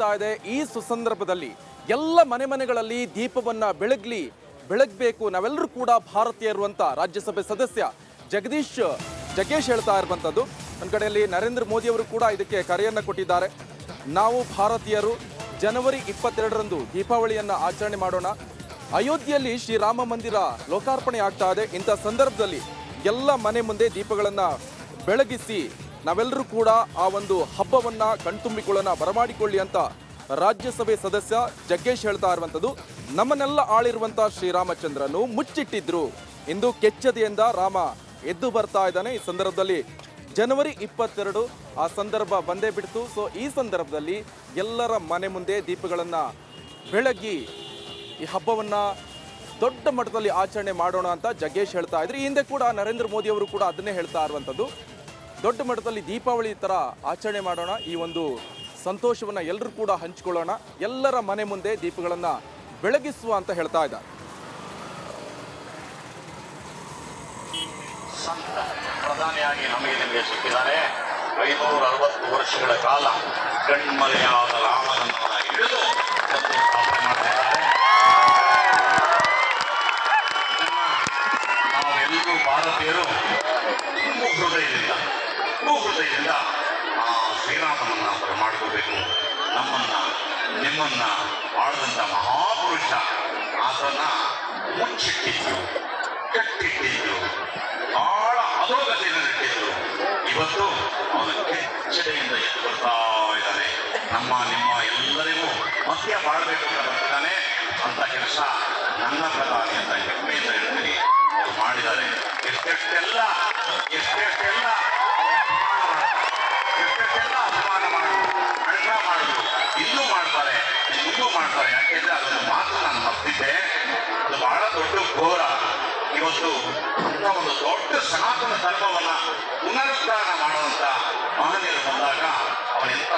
ಇದೆ ಈ ಸುಸಂದರ್ಭದಲ್ಲಿ ಎಲ್ಲ ಮನೆಗಳಲ್ಲಿ ದೀಪವನ್ನ ಬೆಳಗಬೇಕು ನಾವೆಲ್ಲರೂ ಕೂಡ ಭಾರತೀಯರು ಅಂತ ರಾಜ್ಯಸಭೆ ಸದಸ್ಯ ಜಗೇಶ್ ಹೇಳ್ತಾ ಇರುವಂತದ್ದು. ನನ್ನ ಕಡೆಯಲ್ಲಿ ನರೇಂದ್ರ ಮೋದಿ ಅವರು ಕೂಡ ಇದಕ್ಕೆ ಕರೆಯನ್ನ ಕೊಟ್ಟಿದ್ದಾರೆ. ನಾವು ಭಾರತೀಯರು ಜನವರಿ 22ರಂದು ದೀಪಾವಳಿಯನ್ನ ಆಚರಣೆ ಮಾಡೋಣ. ಅಯೋಧ್ಯೆಯಲ್ಲಿ ಶ್ರೀರಾಮ ಮಂದಿರ ಲೋಕಾರ್ಪಣೆ ಆಗ್ತಾ ಇದೆ. ಇಂಥ ಸಂದರ್ಭದಲ್ಲಿ ಎಲ್ಲ ಮನೆ ಮುಂದೆ ದೀಪಗಳನ್ನ ಬೆಳಗಿಸಿ ನಾವೆಲ್ಲರೂ ಕೂಡ ಆ ಒಂದು ಹಬ್ಬವನ್ನ ಕಣ್ತುಂಬಿಕೊಳ್ಳೋಣ, ಬರಮಾಡಿಕೊಳ್ಳಿ ಅಂತ ರಾಜ್ಯಸಭೆ ಸದಸ್ಯ ಜಗ್ಗೇಶ್ ಹೇಳ್ತಾ ಇರುವಂಥದ್ದು. ನಮ್ಮನ್ನೆಲ್ಲ ಆಳಿರುವಂತ ಶ್ರೀರಾಮಚಂದ್ರನು ಮುಚ್ಚಿಟ್ಟಿದ್ರು, ಇಂದು ಕೆಚ್ಚದೆಯಿಂದ ರಾಮ ಎದ್ದು ಬರ್ತಾ ಇದ್ದಾನೆ. ಈ ಸಂದರ್ಭದಲ್ಲಿ ಜನವರಿ 22 ಆ ಸಂದರ್ಭ ಬಂದೇ ಬಿಡ್ತು. ಸೊ ಈ ಸಂದರ್ಭದಲ್ಲಿ ಎಲ್ಲರ ಮನೆ ಮುಂದೆ ದೀಪಗಳನ್ನ ಬೆಳಗಿ ಈ ಹಬ್ಬವನ್ನ ದೊಡ್ಡ ಮಟ್ಟದಲ್ಲಿ ಆಚರಣೆ ಮಾಡೋಣ ಅಂತ ಜಗ್ಗೇಶ್ ಹೇಳ್ತಾ ಇದ್ರು. ಈ ಹಿಂದೆ ಕೂಡ ನರೇಂದ್ರ ಮೋದಿ ಅವರು ಕೂಡ ಅದನ್ನೇ ಹೇಳ್ತಾ ಇರುವಂಥದ್ದು. ದೊಡ್ಡ ಮಟ್ಟದಲ್ಲಿ ದೀಪಾವಳಿ ತರ ಆಚರಣೆ ಮಾಡೋಣ, ಈ ಒಂದು ಸಂತೋಷವನ್ನ ಎಲ್ಲರೂ ಕೂಡ ಹಂಚಿಕೊಳ್ಳೋಣ, ಎಲ್ಲರ ಮನೆ ಮುಂದೆ ದೀಪಗಳನ್ನ ಬೆಳಗಿಸುವ ಅಂತ ಹೇಳ್ತಾ ಇದ್ದ. ಪ್ರಧಾನಿಯಾಗಿ ನಿಮಗೆ ಸಿಕ್ಕಿದ್ದಾರೆ. 560 ವರ್ಷಗಳ ಕಾಲ ಕಣ್ಮರೆಯಾದ ರಾಮನನ್ನು ಹಿಡಿದು ಸ್ಥಾಪನೆ ಮಾಡ್ತಿದ್ದಾರೆ. ನಾವೆಲ್ಲರೂ ಭಾರತೀಯರು ಹೃದಯದಿಂದ ಆ ಶ್ರೀರಾಮನನ್ನ ಬರಮಾಡ್ಕೋಬೇಕು. ನಿಮ್ಮನ್ನ ಆಳದಂತ ಮಹಾಪುರುಷ ಆತನ ಮುಚ್ಚಿಟ್ಟಿದ್ರು, ಕಟ್ಟಿಟ್ಟಿದ್ರು, ಆಳ ಅಧೋಗತಿಯನ್ನಿಟ್ಟಿದ್ರು. ಇವತ್ತು ಅವನ ಕೆಚ್ಚಡೆಯಿಂದ ಎದ್ದು ಬರ್ತಾ ಇದ್ದಾನೆ. ನಿಮ್ಮ ಎಲ್ಲರಿಗೂ ಮಧ್ಯ ಬಾಳ್ಬೇಕು ಅಂತ ಬರ್ತಿದ್ದಾನೆ. ಅಂತ ಕೆಲಸ ನನ್ನ ಪ್ರಧಾನಿ ಅಂತ ಹೆಮ್ಮೆಯಿಂದ ಹೇಳ್ತೀನಿ ಅವ್ರು ಮಾಡಿದ್ದಾರೆ. ಎಷ್ಟೆಷ್ಟೆಲ್ಲ ಅಪಮಾನ ಮಾಡುದು, ಕಳ್ಳ ಮಾಡುದು ಇನ್ನೂ ಮಾಡ್ತಾರೆ. ಯಾಕೆಂದ್ರೆ ಅದನ್ನು ಮಾತು ನಾನು ಮರ್ತಿದ್ದೆ. ಅದು ಬಹಳ ದೊಡ್ಡ ಘೋರ. ಇವತ್ತು ಅಂತ ಒಂದು ದೊಡ್ಡ ಸನಾತನ ಧರ್ಮವನ್ನ ಪುನರುದ್ಧಾರ ಮಾಡುವಂತ ಮಹನೀಯರು ಬಂದಾಗ ಅವನೆಂತ